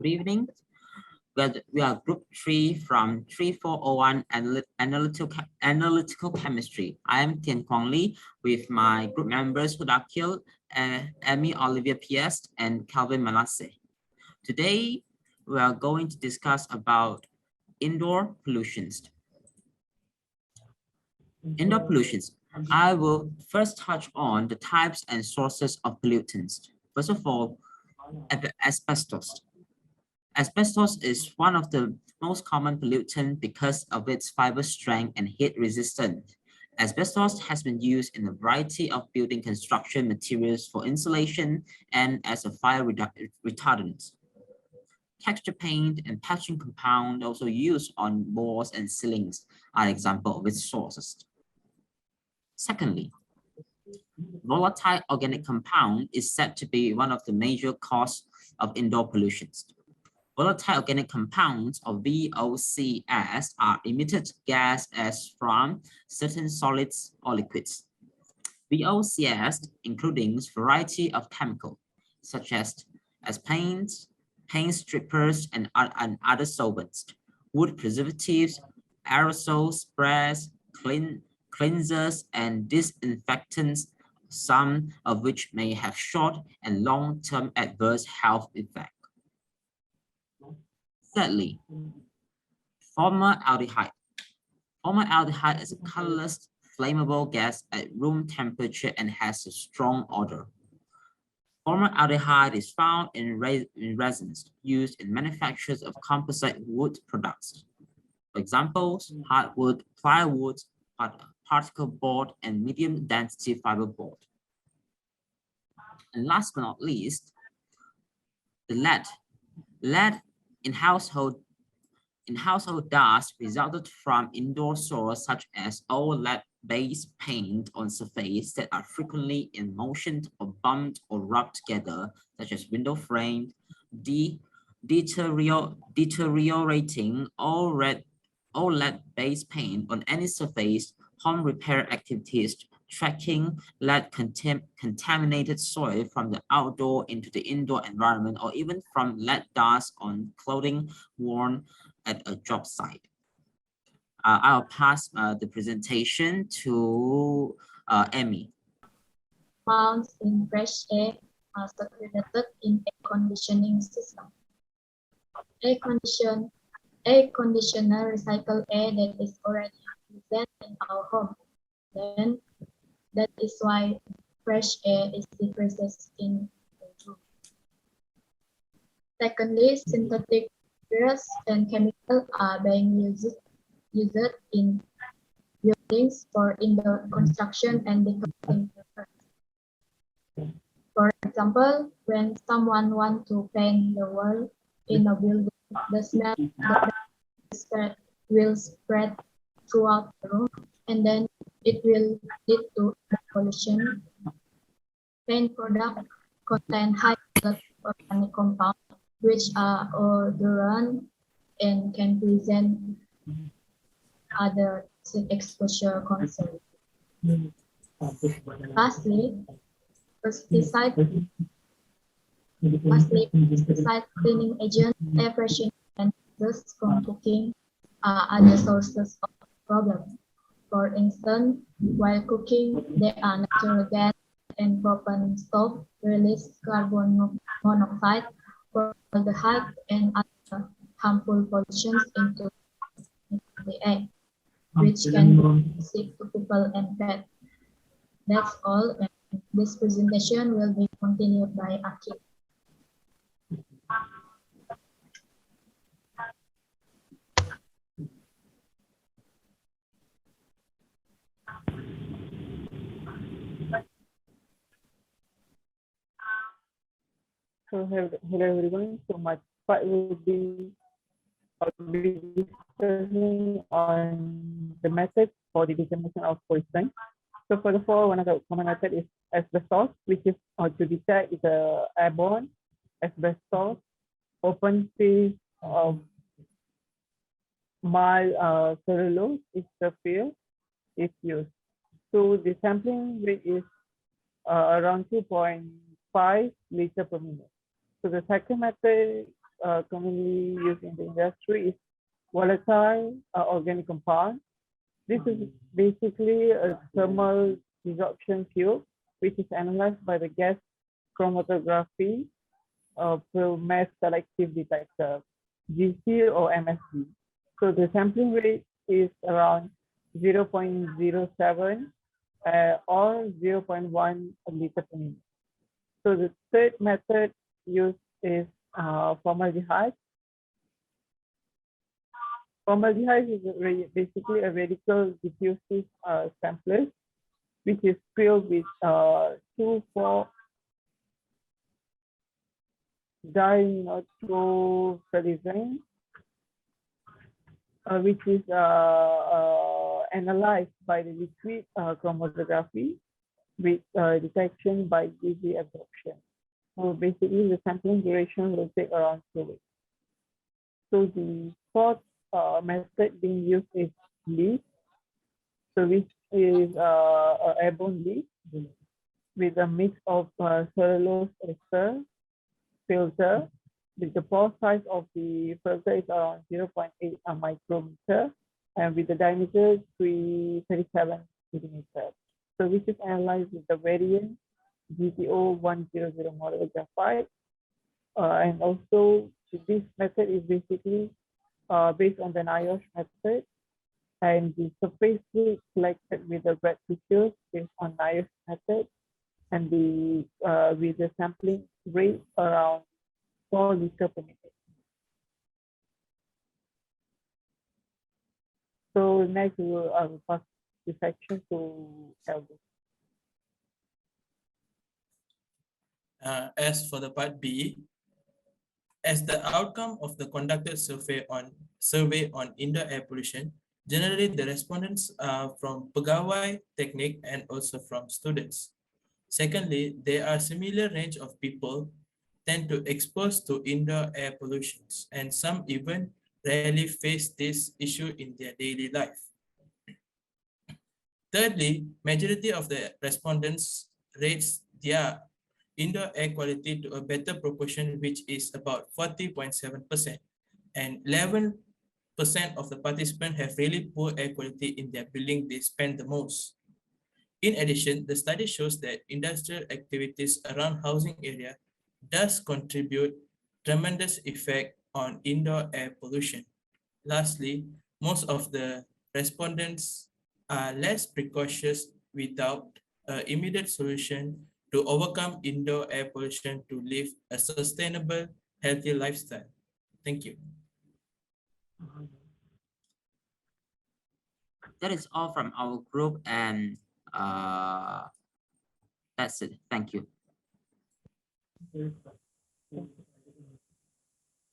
Good evening. We are Group 3 from 3401 Analytical Chemistry. I am Tian Quang Lee with my group members Hudakil, Amy Olivia Piest, and Calvin Manasseh. Today, we are going to discuss about indoor pollutions. Indoor pollutions. I will first touch on the types and sources of pollutants. First of all, asbestos. Asbestos is one of the most common pollutants because of its fiber strength and heat resistance. Asbestos has been used in a variety of building construction materials for insulation and as a fire retardant. Texture paint and patching compound also used on walls and ceilings are examples of its sources. Secondly, volatile organic compound is said to be one of the major causes of indoor pollutions. Volatile organic compounds, or VOCs, are emitted gases from certain solids or liquids. VOCs including a variety of chemicals, such as paints, paint strippers, and other solvents, wood preservatives, aerosol sprays, cleansers, and disinfectants, some of which may have short and long-term adverse health effects. Thirdly, formaldehyde. Formaldehyde is a colorless, flammable gas at room temperature and has a strong odor. Formaldehyde is found in resins used in manufactures of composite wood products. For example, hardwood, plywood, particle board, and medium density fiberboard. And last but not least, the lead. Lead in household dust resulted from indoor sources such as old lead-based paint on surfaces that are frequently in motion or bumped or rubbed together, such as window frame, deteriorating all lead-based paint on any surface, home repair activities, tracking lead contaminated soil from the outdoor into the indoor environment, or even from lead dust on clothing worn at a job site. I'll pass the presentation to Amy. Compounds in fresh air are circulated in air conditioning system. Air conditioner recycle air that is already present in our home. Then that is why fresh air is decreases in the room. Secondly, synthetic fuels and chemicals are being used in buildings for indoor construction and decorating purposes. For example, when someone wants to paint the wall in a building, the smell will spread throughout the room, and then it will lead to pollution. Paint products contain high organic compounds, which are odorant and can present other exposure concerns. Lastly, pesticide cleaning agents, air freshening, and dust from cooking are other sources of problems. For instance, while cooking, there are natural gas and propane stove release carbon monoxide, formaldehyde, and other harmful pollutions into the air, which can be toxic to people and pets. That's all, and this presentation will be continued by Akil. So hello everyone. So my part will be discussing on the method for the determination of pollution. So for the one of the common method is asbestos, which is to detect is a airborne asbestos, open phase of mild cellulose is the field is used. So the sampling rate is around 2.5 liters per minute. So the second method commonly used in the industry is volatile organic compound. This is basically a thermal desorption cube, which is analyzed by the gas chromatography through mass selective detector, GC or MSD. So the sampling rate is around 0.07 or 0.1 liter per minute. So the third method used is formaldehyde. Formaldehyde is basically a radical diffusive sampler, which is filled with 2,4-dinitrotoluene, which is analyzed by the liquid chromatography with detection by UV absorption. So basically, the sampling duration will take around 2 weeks. So the fourth method being used is leaf. So which is airborne leaf with a mix of cellulose ester filter. With the pore size of the filter is around 0.8 micrometer, and with the diameter 337 millimeter. So which is analyzed with the variant GTO 100 model graphite, and also this method is basically based on the NIOSH method, and the surface rate collected with the red pictures based on NIOSH method, and the with the sampling rate around 4 liters per minute. So next we will pass the section to Elvis. As for the part B, as the outcome of the conducted survey on indoor air pollution, generally the respondents are from pegawai, technique, and also from students. Secondly, there are similar range of people tend to expose to indoor air pollutions, and some even rarely face this issue in their daily life. Thirdly, majority of the respondents rates their indoor air quality to a better proportion, which is about 40.7%, and 11% of the participants have really poor air quality in their building they spend the most. In addition, the study shows that industrial activities around housing area does contribute tremendous effect on indoor air pollution. Lastly, most of the respondents are less precautious without an immediate solution to overcome indoor air pollution to live a sustainable, healthy lifestyle. Thank you. That is all from our group, and that's it. Thank you.